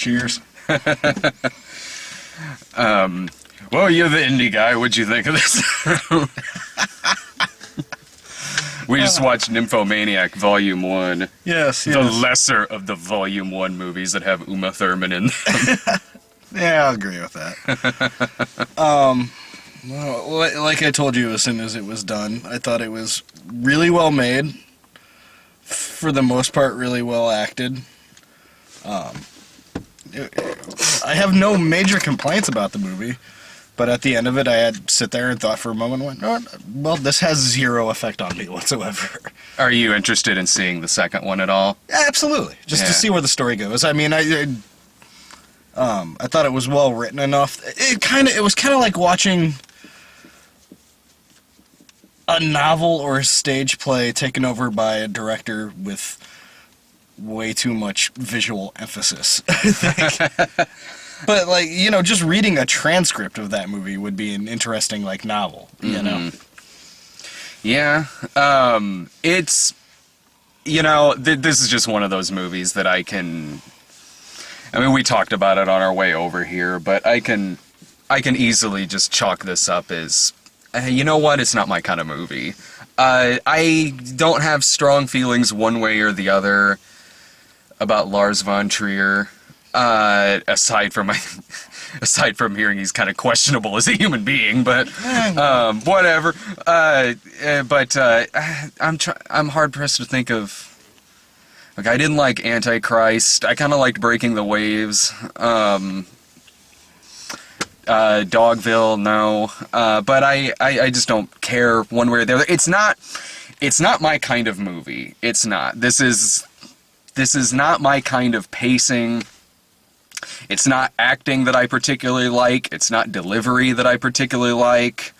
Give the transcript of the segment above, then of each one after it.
Cheers. Well, you're the indie guy. What'd you think of this? We just watched Nymphomaniac Volume 1. Yes. The lesser of the Volume 1 movies that have Uma Thurman in them. Yeah, I'll agree with that. Well, like I told you as soon as it was done, I thought it was really well made. For the most part, really well acted. I have no major complaints about the movie, but at the end of it, I had to sit there and thought for a moment, went, oh, well, this has zero effect on me whatsoever. Are you interested in seeing the second one at all? Absolutely, just to see where the story goes. I mean, I thought it was well written enough. It was kind of like watching a novel or a stage play taken over by a director with way too much visual emphasis, I think. But, like, you know, just reading a transcript of that movie would be an interesting, like, novel, you know? Yeah. It's, you know, this is just one of those movies that I mean, we talked about it on our way over here, but I can easily just chalk this up as, you know what, it's not my kind of movie. I don't have strong feelings one way or the other about Lars von Trier, aside from hearing he's kind of questionable as a human being, but whatever. I'm hard pressed to think of. Like, I didn't like Antichrist. I kind of liked Breaking the Waves. Dogville, no. But I just don't care one way or the other. It's not my kind of movie. It's not. This is not my kind of pacing. It's not acting that I particularly like. It's not delivery that I particularly like.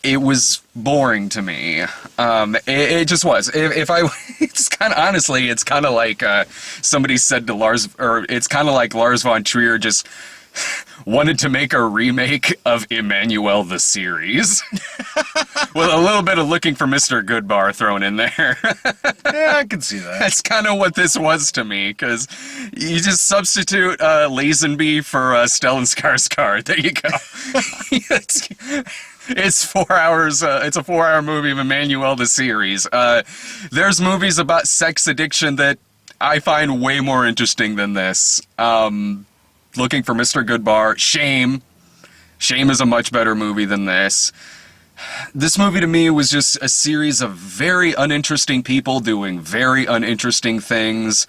It was boring to me. It just was. It's kind of, honestly, it's kind of like somebody said to Lars, or it's kind of like Lars von Trier just wanted to make a remake of Emmanuel the series. With a little bit of Looking for Mr. Goodbar thrown in there. Yeah, I can see that. That's kind of what this was to me, because you just substitute Lazenby for Stellan Skarsgård. There you go. It's 4 hours. It's a 4-hour movie of Emmanuel the series. There's movies about sex addiction that I find way more interesting than this. Looking for Mr. Goodbar. Shame. Shame is a much better movie than this. This movie to me was just a series of very uninteresting people doing very uninteresting things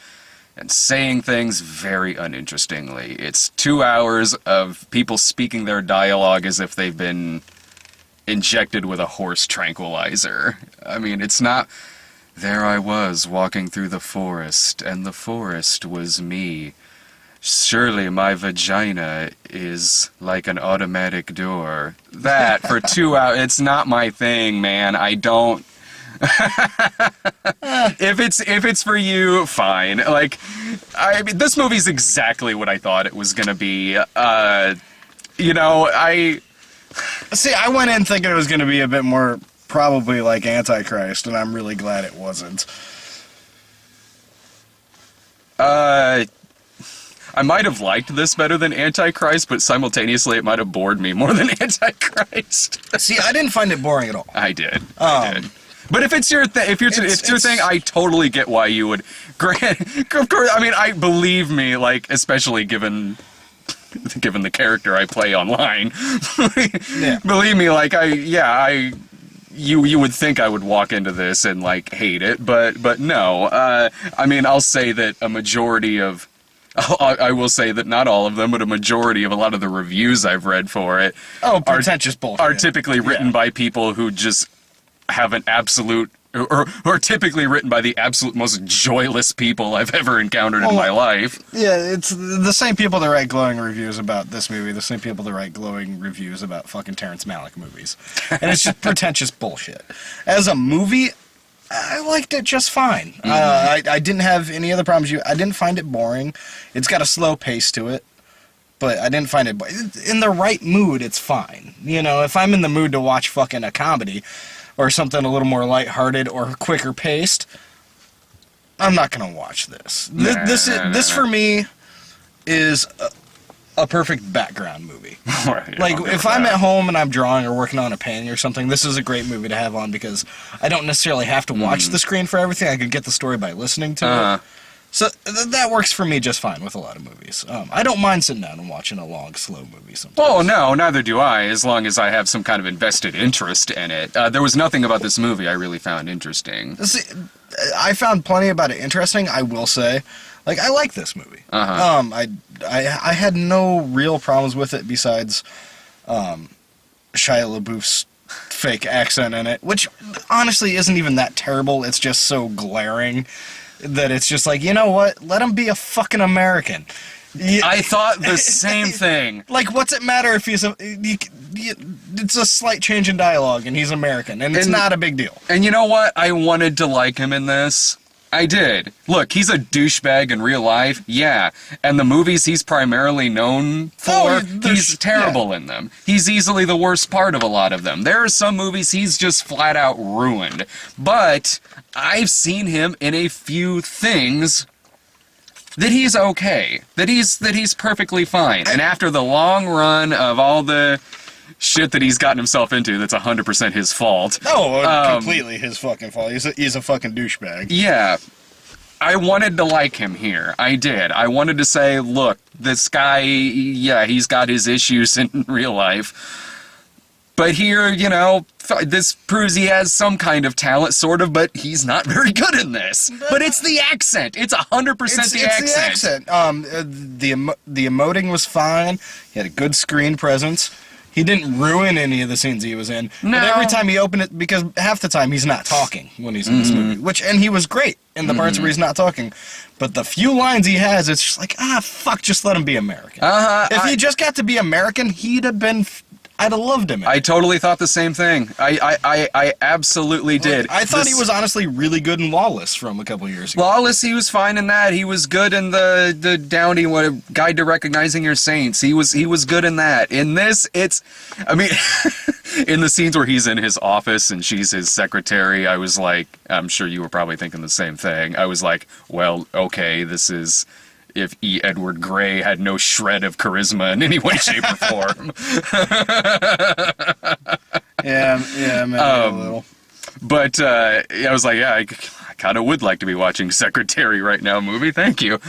and saying things very uninterestingly. It's 2 hours of people speaking their dialogue as if they've been injected with a horse tranquilizer. I mean, it's not, there I was walking through the forest, and the forest was me. Surely my vagina is like an automatic door. That, for 2 hours, it's not my thing, man. I don't... If it's for you, fine. Like, I mean, this movie's exactly what I thought it was gonna be. You know, See, I went in thinking it was gonna be a bit more probably like Antichrist, and I'm really glad it wasn't. I might have liked this better than Antichrist, but simultaneously it might have bored me more than Antichrist. See, I didn't find it boring at all. I did. But if it's your thing, it's your thing, I totally get why you would. Of course, I mean, believe me, like, especially given the character I play online. Yeah. Believe me, like, you would think I would walk into this and, like, hate it, but no. I mean, I'll say that a majority of, I will say that not all of them, but a majority of a lot of the reviews I've read for it pretentious bullshit. Are typically written by people who just have an absolute, or are typically written by the absolute most joyless people I've ever encountered in my life. Yeah, it's the same people that write glowing reviews about this movie, the same people that write glowing reviews about fucking Terrence Malick movies. And it's just pretentious bullshit. As a movie, I liked it just fine. Mm-hmm. I didn't have any other problems. I didn't find it boring. It's got a slow pace to it, but I didn't find it in the right mood. It's fine. You know, if I'm in the mood to watch fucking a comedy or something a little more lighthearted or quicker paced, I'm not gonna watch this. This for me is a perfect background movie. Right, Like, if I'm at home and I'm drawing or working on a painting or something, this is a great movie to have on because I don't necessarily have to watch the screen for everything. I could get the story by listening to it. So that works for me just fine with a lot of movies. I don't mind sitting down and watching a long, slow movie sometimes. Oh, no, neither do I, as long as I have some kind of invested interest in it. There was nothing about this movie I really found interesting. See, I found plenty about it interesting, I will say. Like, I like this movie. I had no real problems with it besides Shia LaBeouf's fake accent in it, which honestly isn't even that terrible. It's just so glaring that it's just like, you know what? Let him be a fucking American. I thought the same thing. Like, what's it matter if he's it's a slight change in dialogue and he's American, and it's not a big deal. And you know what? I wanted to like him in this. I did. Look, he's a douchebag in real life, yeah. And the movies he's primarily known for, he's terrible in them. He's easily the worst part of a lot of them. There are some movies he's just flat out ruined. But I've seen him in a few things that he's okay. That he's perfectly fine. And after the long run of all the shit that he's gotten himself into, that's 100% his fault. Oh, completely his fucking fault. He's a fucking douchebag. Yeah. I wanted to like him here. I did. I wanted to say, look, this guy, yeah, he's got his issues in real life. But here, you know, this proves he has some kind of talent, sort of, but he's not very good in this. But it's the accent. It's 100% the accent. The accent. The emoting was fine. He had a good screen presence. He didn't ruin any of the scenes he was in. No. But every time he opened it, because half the time he's not talking when he's in this movie. And he was great in the parts where he's not talking. But the few lines he has, it's just like, fuck, just let him be American. If he just got to be American, he'd have been... I'd have loved him. I totally thought the same thing. I absolutely did. I thought he was honestly really good in Lawless from a couple years ago. Lawless, he was fine in that. He was good in the Downey Guide to Recognizing Your Saints. He was good in that. In this, I mean, in the scenes where he's in his office and she's his secretary, I was like, I'm sure you were probably thinking the same thing. I was like, well, okay, this is... if E. Edward Gray had no shred of charisma in any way, shape, or form. yeah, maybe a little. But I was like, yeah, I kind of would like to be watching Secretary right now movie. Thank you.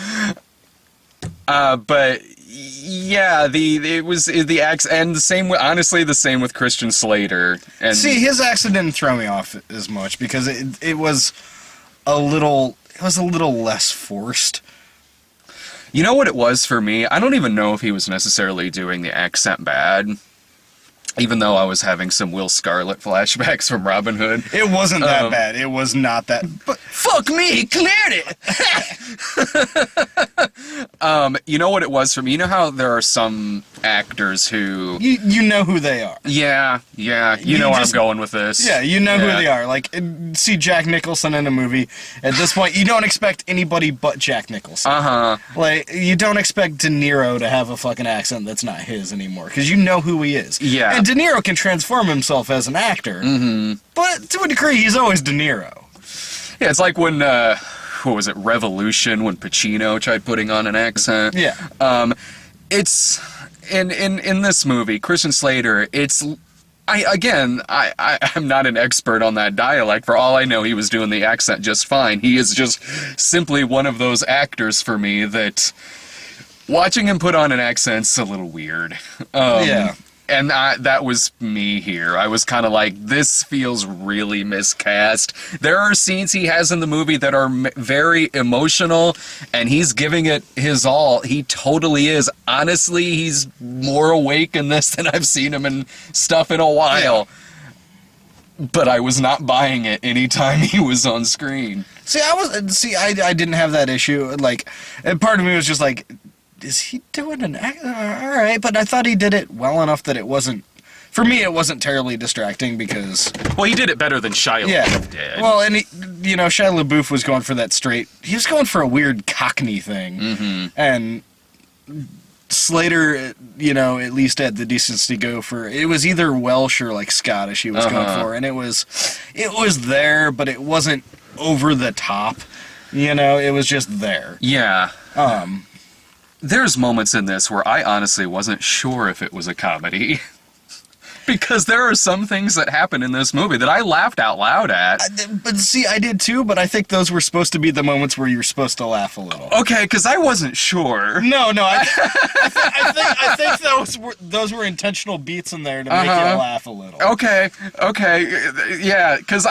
But yeah, it was the accent, and the same. Honestly, the same with Christian Slater. And see, his accent didn't throw me off as much because it was a little less forced. You know what it was for me? I don't even know if he was necessarily doing the accent bad, even though I was having some Will Scarlet flashbacks from Robin Hood. It wasn't that bad. It was not that... But fuck me, he cleared it! You know what it was for me? You know how there are some actors who... You know who they are. Yeah. You know where I'm going with this. Yeah, you know who they are. Like, see Jack Nicholson in a movie. At this point, you don't expect anybody but Jack Nicholson. Like, you don't expect De Niro to have a fucking accent that's not his anymore, because you know who he is. Yeah. And De Niro can transform himself as an actor, but to a degree, he's always De Niro. Yeah, it's like when, what was it, Revolution, when Pacino tried putting on an accent. Yeah. It's... In this movie, Christian Slater, I'm not an expert on that dialect. For all I know, he was doing the accent just fine. He is just simply one of those actors for me that watching him put on an accent's a little weird. Yeah. And that was me here. I was kind of like, this feels really miscast. There are scenes he has in the movie that are very emotional, and he's giving it his all. He totally is. Honestly, he's more awake in this than I've seen him in stuff in a while. Yeah. But I was not buying it anytime he was on screen. I didn't have that issue. Like, and part of me was just like, is he doing an act? All right, but I thought he did it well enough that it wasn't... For me, it wasn't terribly distracting because... Well, he did it better than Shia LaBeouf did. Well, and Shia LaBeouf was going for that straight... He was going for a weird Cockney thing. And Slater, at least had the decency to go for... It was either Welsh or, like, Scottish he was going for. And it was there, but it wasn't over the top. You know, it was just there. Yeah. There's moments in this where I honestly wasn't sure if it was a comedy. Because there are some things that happen in this movie that I laughed out loud at. But see, I did too, but I think those were supposed to be the moments where you're supposed to laugh a little. Okay, because I wasn't sure. No, I think those were intentional beats in there to make you laugh a little. Okay, yeah, because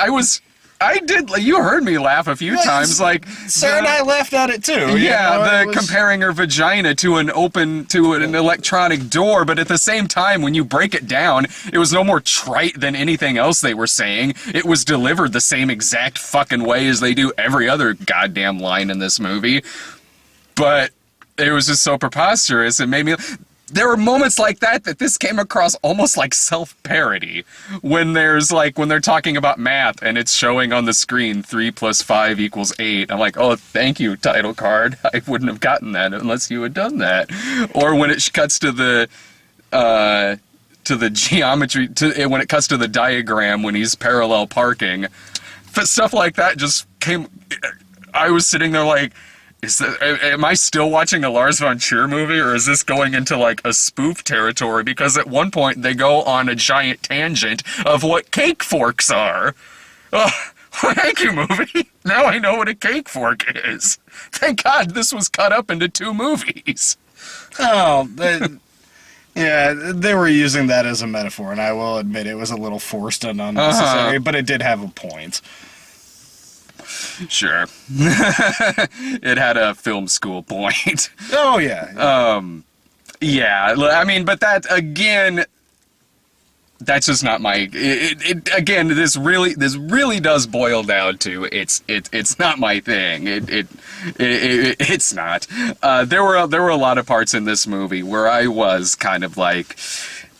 you heard me laugh a few times, like... Sarah and I laughed at it too. Yeah, comparing her vagina to an electronic door, but at the same time, when you break it down, it was no more trite than anything else they were saying. It was delivered the same exact fucking way as they do every other goddamn line in this movie. But it was just so preposterous, it made me... There were moments like that this came across almost like self-parody when they're talking about math and it's showing on the screen 3 + 5 = 8. I'm like, oh, thank you, title card. I wouldn't have gotten that unless you had done that. Or when it cuts to the geometry, when it cuts to the diagram when he's parallel parking. But stuff like that just came... I was sitting there like... Am I still watching a Lars von Trier movie, or is this going into, like, a spoof territory? Because at one point, they go on a giant tangent of what cake forks are. Oh, thank you, movie. Now I know what a cake fork is. Thank God this was cut up into 2 movies. Oh, yeah, they were using that as a metaphor, and I will admit it was a little forced and unnecessary, but it did have a point. Sure. It had a film school point. Oh, yeah. Yeah, I mean, but that, again, that's just not my... Again, this really does boil down to it's not my thing. It's not. There were a lot of parts in this movie where I was kind of like,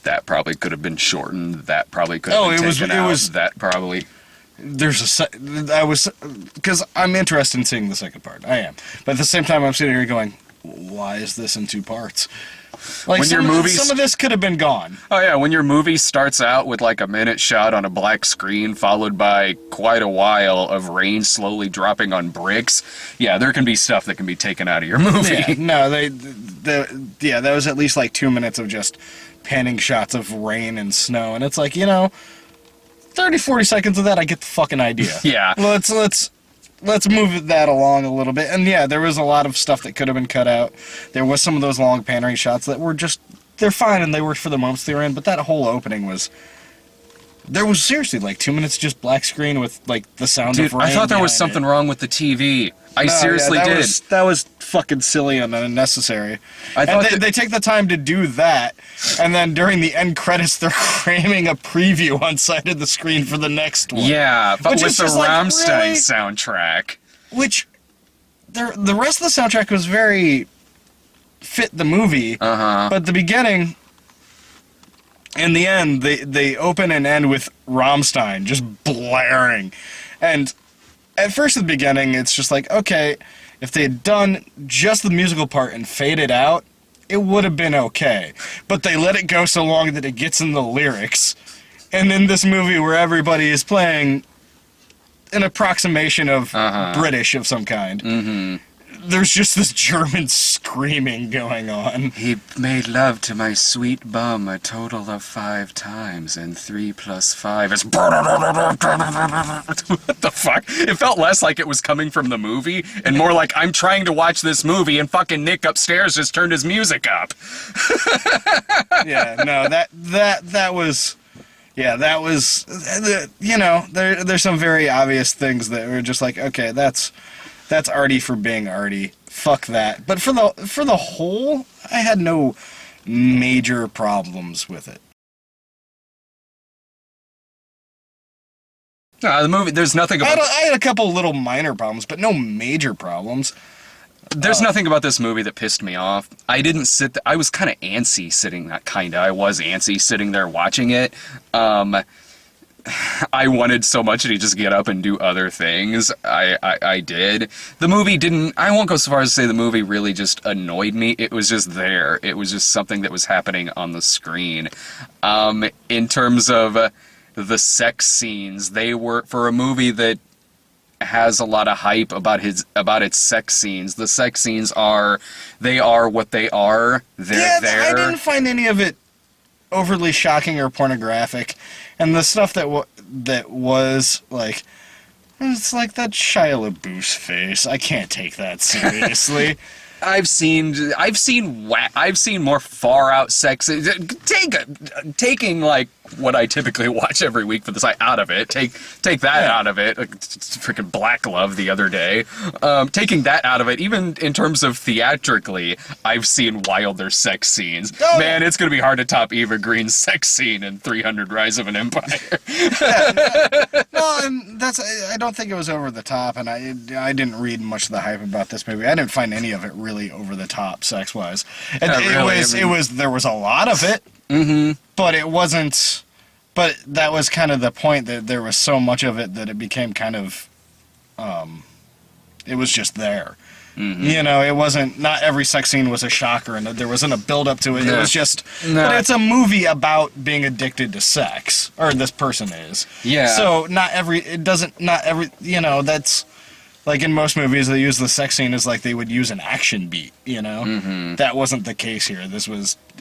that probably could have been shortened, that probably could have been taken out, that probably... Because I'm interested in seeing the second part. I am. But at the same time, I'm sitting here going, why is this in 2 parts? Like, when some of this could have been gone. Oh yeah, when your movie starts out with like a minute shot on a black screen followed by quite a while of rain slowly dropping on bricks, yeah, there can be stuff that can be taken out of your movie. Yeah, no, that was at least like 2 minutes of just panning shots of rain and snow, and it's like, 30, 40 seconds of that, I get the fucking idea. Yeah. Let's move that along a little bit. And yeah, there was a lot of stuff that could have been cut out. There was some of those long panoramic shots that were just, they're fine and they worked for the moments they were in, but that whole opening was, there was seriously like 2 minutes just black screen with like the sound of rain. I thought there was something wrong with the TV. I seriously did. That was fucking silly and unnecessary. They take the time to do that, and then during the end credits, they're cramming a preview on side of the screen for the next one. Yeah, but with the Rammstein like, really? Soundtrack. Which, the rest of the soundtrack was very fit the movie, but the beginning and the end, they open and end with Rammstein just blaring. And at first, at the beginning, it's just like, okay, if they had done just the musical part and faded out, it would have been okay. But they let it go so long that it gets in the lyrics. And in this movie where everybody is playing an approximation of British of some kind, there's just this German screaming going on. He made love to my sweet bum a total of 5 times, and 3 + 5 is... What the fuck? It felt less like it was coming from the movie, and more like I'm trying to watch this movie, and fucking Nick upstairs just turned his music up. Yeah, no, that was... Yeah, that was... there's some very obvious things that were just like, okay, that's arty for being arty. Fuck that. But for the whole, I had no major problems with it. The movie, there's nothing about... I had a couple little minor problems, but no major problems. There's nothing about this movie that pissed me off. I didn't sit... I was kind of antsy sitting... I was antsy sitting there watching it. I wanted so much to just get up and do other things. I did. The movie didn't... I won't go so far as to say the movie really just annoyed me. It was just there. It was just something that was happening on the screen. In terms of the sex scenes, they were... For a movie that has a lot of hype about its sex scenes. The sex scenes are what they are. They're there. I didn't find any of it overly shocking or pornographic, and the stuff that was like, it's like that Shia LaBeouf's face. I can't take that seriously. I've seen more far out sex. Taking like what I typically watch every week for the site out of it. Take that out of it. Like, freaking Black Love the other day. Taking that out of it, even in terms of theatrically, I've seen wilder sex scenes. Oh. Man, it's gonna be hard to top Eva Green's sex scene in 300: Rise of an Empire. No, and I don't think it was over the top, and I didn't read much of the hype about this movie. I didn't find any of it really over the top sex wise. There was a lot of it. Mm-hmm. But it wasn't. But that was kind of the point, that there was so much of it that it became kind of. It was just there. Mm-hmm. You know, it wasn't. Not every sex scene was a shocker, and there wasn't a build up to it. No. It was just. No. But it's a movie about being addicted to sex, or this person is. Yeah. So not every. You know, that's. Like in most movies, they use the sex scene as like they would use an action beat, you know? Mm-hmm. That wasn't the case here. It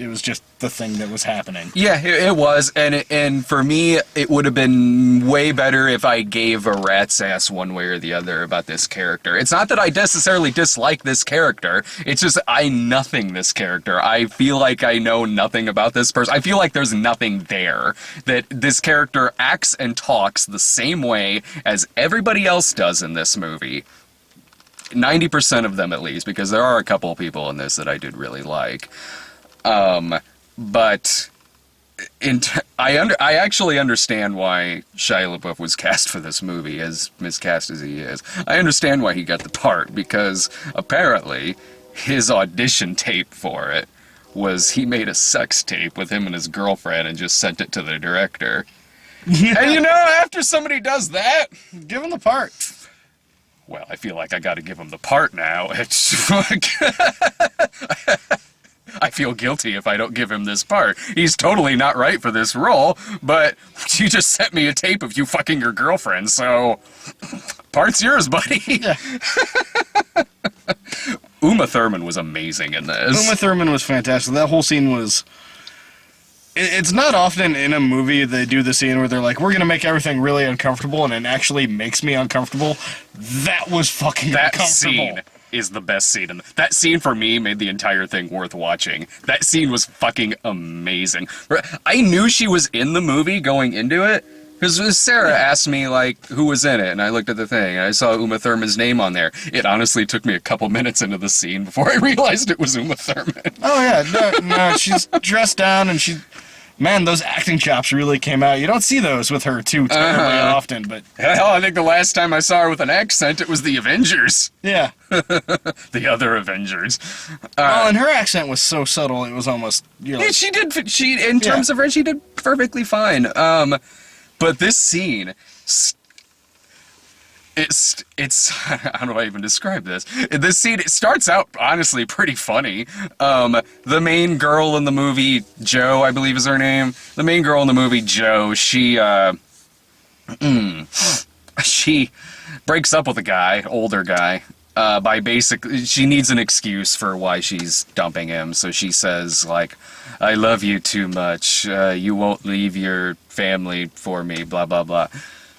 was just the thing that was happening. Yeah, it was, and for me, it would have been way better if I gave a rat's ass one way or the other about this character. It's not that I necessarily dislike this character, it's just I nothing this character. I feel like I know nothing about this person. I feel like there's nothing there. That this character acts and talks the same way as everybody else does in this movie. 90% of them at least, because there are a couple of people in this that I did really like. But I actually understand why Shia LaBeouf was cast for this movie, as miscast as he is. I understand why he got the part, because apparently his audition tape for it was he made a sex tape with him and his girlfriend and just sent it to the director. And you know, after somebody does that, give him the part. Well, I feel like I gotta give him the part now. It's I feel guilty if I don't give him this part. He's totally not right for this role, but you just sent me a tape of you fucking your girlfriend, so part's yours, buddy. Yeah. Uma Thurman was amazing in this. Uma Thurman was fantastic. That whole scene was... It's not often in a movie they do the scene where they're like, we're going to make everything really uncomfortable, and it actually makes me uncomfortable. That was fucking uncomfortable. That scene is the best scene. That scene, for me, made the entire thing worth watching. That scene was fucking amazing. I knew she was in the movie going into it, because Sarah asked me, like, who was in it, and I looked at the thing, and I saw Uma Thurman's name on there. It honestly took me a couple minutes into the scene before I realized it was Uma Thurman. Oh, yeah. No, she's dressed down, and she... Man, those acting chops really came out. You don't see those with her too terribly often, but... Hell, I think the last time I saw her with an accent, it was the Avengers. Yeah. The other Avengers. And her accent was so subtle, it was almost... Yeah, in terms of her, she did perfectly fine. But this scene... It's how do I even describe this? This scene, it starts out honestly pretty funny. The main girl in the movie, Jo, I believe is her name. The main girl in the movie, Jo, she breaks up with a guy, older guy, by basically, she needs an excuse for why she's dumping him. So she says, like, I love you too much. You won't leave your family for me, blah, blah, blah.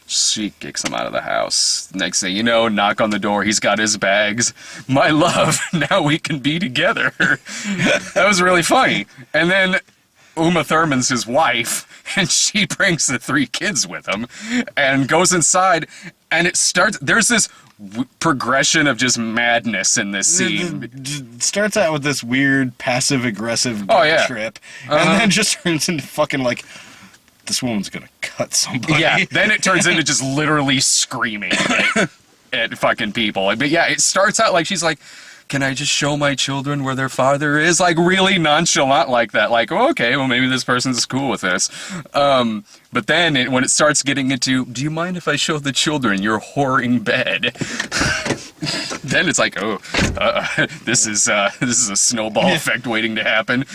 She kicks him out of the house. Next thing you know, knock on the door, he's got his bags. My love, now we can be together. That was really funny. And then Uma Thurman's his wife, and she brings the 3 kids with him and goes inside, and it starts, there's this progression of just madness in this scene. It starts out with this weird passive-aggressive trip, and then just turns into fucking like, this woman's gonna cut somebody. Yeah, then it turns into just literally screaming at fucking people. But yeah, it starts out like she's like, can I just show my children where their father is? Like, really nonchalant like that. Like, oh, okay, well, maybe this person's cool with this. But then when it starts getting into, do you mind if I show the children your whoring bed? Then it's like, oh, this is a snowball effect waiting to happen.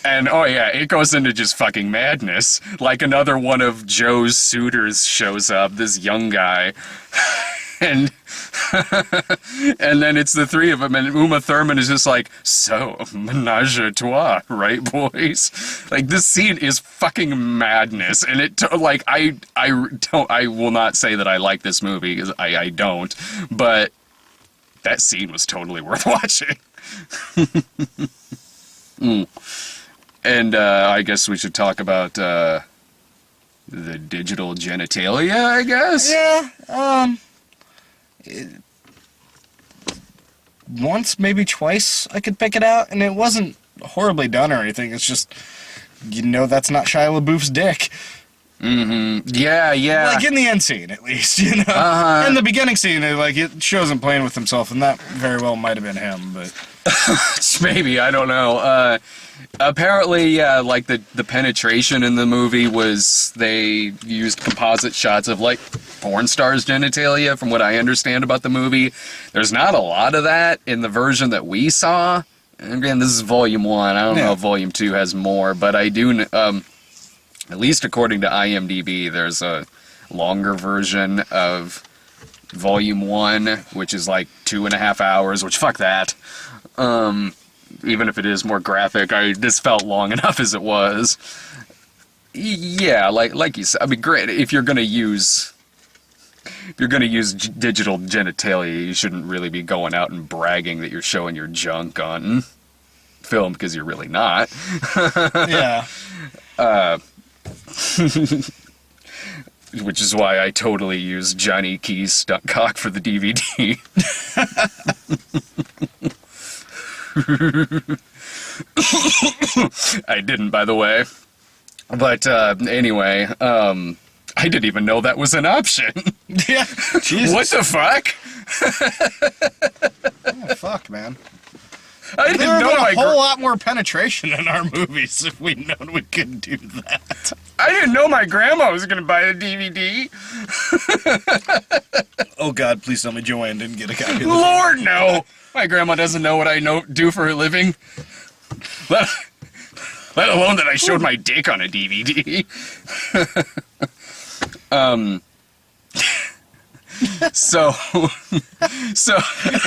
And, oh yeah, it goes into just fucking madness. Like another one of Joe's suitors shows up, this young guy. And and then it's the three of them, and Uma Thurman is just like, so, menage a trois, right, boys? Like, this scene is fucking madness, and I will not say that I like this movie, because I don't, but that scene was totally worth watching. And I guess we should talk about the digital genitalia, I guess? Yeah, once, maybe twice, I could pick it out, and it wasn't horribly done or anything. It's just, that's not Shia LaBeouf's dick. Mm-hmm. Yeah. Like, in the end scene, at least, In the beginning scene, it shows him playing with himself, and that very well might have been him, but... Maybe, I don't know. Apparently, yeah, like, the penetration in the movie was, they used composite shots of, like, porn stars' genitalia, from what I understand about the movie. There's not a lot of that in the version that we saw. And again, this is Volume 1. I don't know if Volume 2 has more, but I do, at least according to IMDb, there's a longer version of Volume 1, which is, like, 2.5 hours, which, fuck that. Even if it is more graphic, this felt long enough as it was. Yeah, like you said, I mean, great. If you're gonna use digital genitalia, you shouldn't really be going out and bragging that you're showing your junk on film, because you're really not. Yeah. Which is why I totally used Johnny Key's stunt cock for the DVD. I didn't, by the way. But anyway, I didn't even know that was an option. Yeah. Jesus. What the fuck? Oh, fuck, man. I didn't know a whole lot more penetration in our movies if we'd known we could do that. I didn't know my grandma was gonna buy the DVD. Oh God, please tell me Joanne didn't get a copy of the Lord, no! My grandma doesn't know what I do for a living. Let alone that I showed my dick on a DVD. So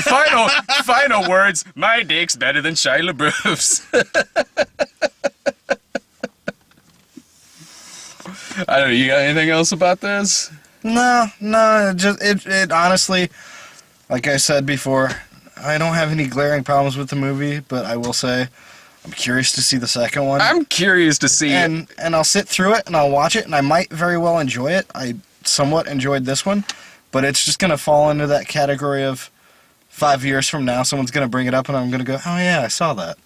final words. My dick's better than Shia LaBeouf's. I don't know. You got anything else about this? No. It honestly, like I said before, I don't have any glaring problems with the movie, but I will say I'm curious to see the second one. I'm curious to see it. And I'll sit through it and I'll watch it, and I might very well enjoy it. I somewhat enjoyed this one, but it's just going to fall into that category of 5 years from now, someone's going to bring it up and I'm going to go, oh yeah, I saw that.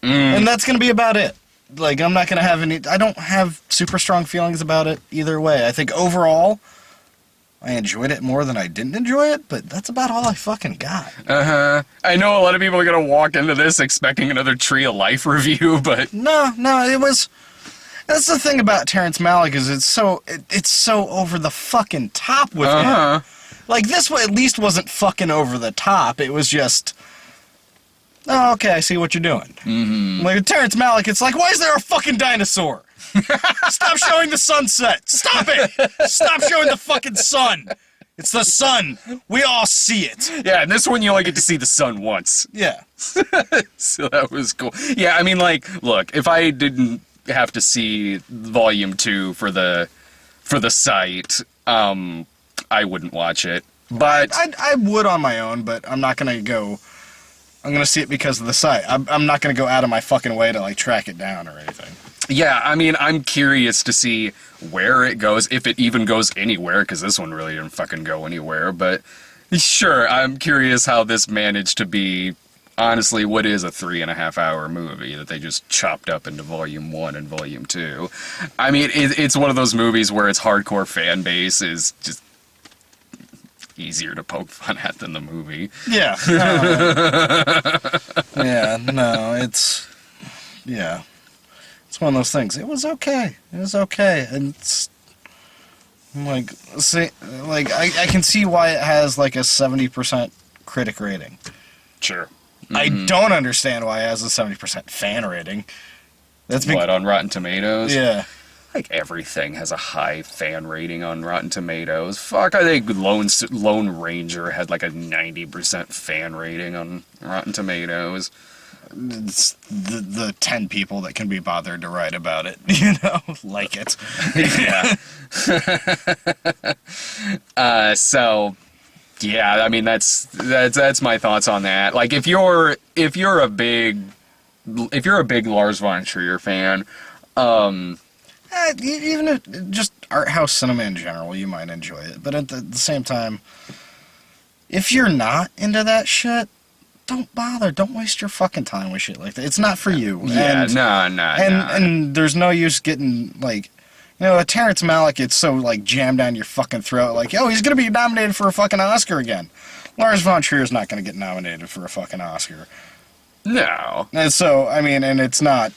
And that's going to be about it. Like, I'm not going to have I don't have super strong feelings about it either way. I think overall, I enjoyed it more than I didn't enjoy it, but that's about all I fucking got. I know a lot of people are going to walk into this expecting another Tree of Life review, but... No, it was... That's the thing about Terrence Malick, is it's so over the fucking top with him. Like, this one at least wasn't fucking over the top. It was just... Oh, okay, I see what you're doing. Mm-hmm. Like, with Terrence Malick, it's like, why is there a fucking dinosaur? Stop showing the sunset. Stop it. Stop showing the fucking sun. It's the sun. We all see it. Yeah, and this one you only get to see the sun once. Yeah. So that was cool. Yeah, I mean, like, look, if I didn't have to see Volume 2 for the site, I wouldn't watch it. But I would on my own, but I'm not gonna go. I'm gonna see it because of the site. I'm not gonna go out of my fucking way to like track it down or anything. Yeah, I mean, I'm curious to see where it goes, if it even goes anywhere, because this one really didn't fucking go anywhere. But sure, I'm curious how this managed to be, honestly, what is a 3.5 hour movie that they just chopped up into Volume 1 and Volume 2. I mean, it's one of those movies where its hardcore fan base is just easier to poke fun at than the movie. Yeah. It's one of those things. It was okay. And it's like, see, like I can see why it has like a 70% critic rating. Sure. Mm-hmm. I don't understand why it has a 70% fan rating. That's what, on Rotten Tomatoes? Yeah. like everything has a high fan rating on Rotten Tomatoes. Fuck, I think Lone Ranger had like a 90% fan rating on Rotten Tomatoes. It's the 10 people that can be bothered to write about it, like it. Yeah. So, yeah, I mean that's my thoughts on that. Like, if you're a big Lars von Trier fan, even if just art house cinema in general, you might enjoy it. But at the same time, if you're not into that shit, don't bother. Don't waste your fucking time with shit like that. It's not for you. Yeah, and there's no use getting, like, a Terrence Malick, it's so, like, jammed down your fucking throat, like, oh, he's gonna be nominated for a fucking Oscar again. Lars von Trier's not gonna get nominated for a fucking Oscar. No. And so, I mean, and it's not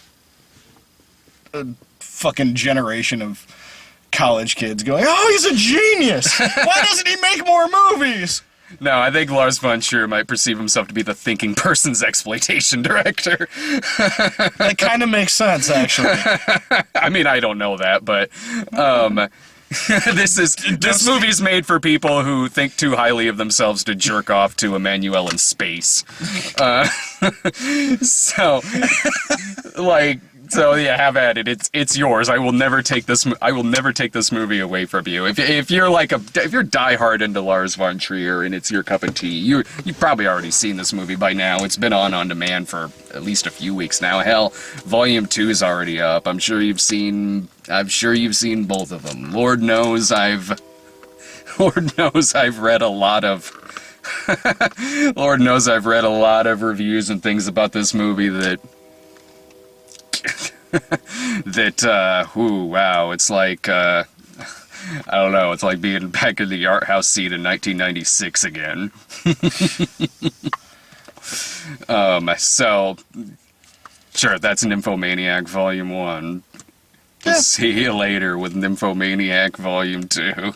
a fucking generation of college kids going, oh, he's a genius! Why doesn't he make more movies? No, I think Lars von Trier might perceive himself to be the thinking person's exploitation director. That kind of makes sense, actually. I mean, I don't know that, but this movie's made for people who think too highly of themselves to jerk off to Emmanuel in space. So yeah, have at it. It's yours. I will never take this movie away from you. If you're diehard into Lars von Trier and it's your cup of tea, you've probably already seen this movie by now. It's been on demand for at least a few weeks now. Hell, Volume 2 is already up. I'm sure you've seen both of them. Lord knows I've read a lot of Lord knows I've read a lot of reviews and things about this movie that wow, it's like, I don't know, it's like being back in the art house scene in 1996 again. So, sure, that's Nymphomaniac Volume 1. We'll see you later with Nymphomaniac Volume 2.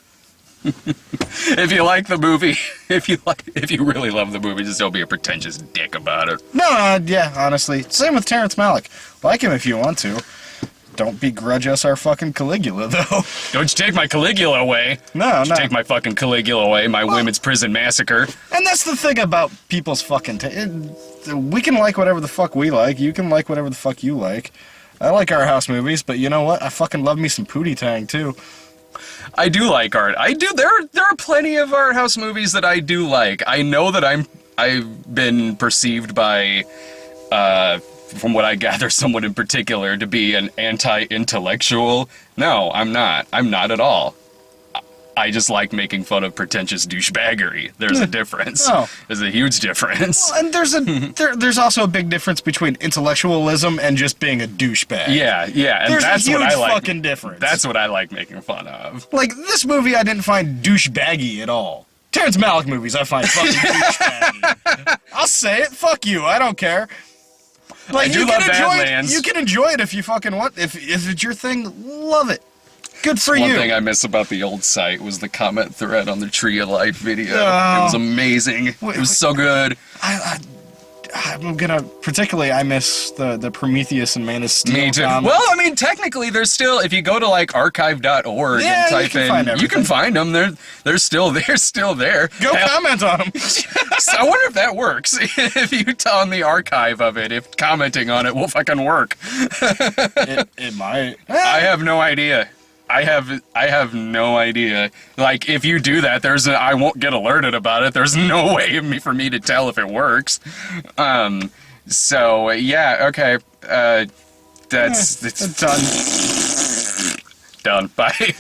If you like the movie, if you really love the movie, just don't be a pretentious dick about it. No, yeah, honestly. Same with Terrence Malick. Like him if you want to. Don't begrudge us our fucking Caligula, though. Don't you take my Caligula away. No. Take my fucking Caligula away, my women's prison massacre. And that's the thing about people's fucking... we can like whatever the fuck we like. You can like whatever the fuck you like. I like our house movies, but you know what? I fucking love me some Pootie Tang, too. I do like art. I do. There are plenty of art house movies that I do like. I know that I've been perceived by, from what I gather, someone in particular to be an anti-intellectual. No, I'm not. I'm not at all. I just like making fun of pretentious douchebaggery. There's a difference. Oh. There's a huge difference. Well, and there's also a big difference between intellectualism and just being a douchebag. Yeah, and there's that's a huge what I like. fucking difference. That's what I like making fun of. Like, this movie I didn't find douchebaggy at all. Terrence Malick movies I find fucking douchebaggy. I'll say it. Fuck you. I don't care. Like, I do love Badlands. You can enjoy it if you fucking want. If it's your thing, love it. Good for you. One thing I miss about the old site was the comment thread on the Tree of Life video. It was amazing. It was so good. I'm gonna particularly I miss the Prometheus and Man of Steel. Me too. comments. Well, I mean, technically, there's still, if you go to like archive.org and type in, you can find them. They're still there. Go comment on them. So I wonder if that works. If you tell on the archive of it, if commenting on it will fucking work. It might. I have no idea. I have no idea. Like, if you do that, I won't get alerted about it. There's no way for me to tell if it works. So yeah, okay. It's done. Done. Bye.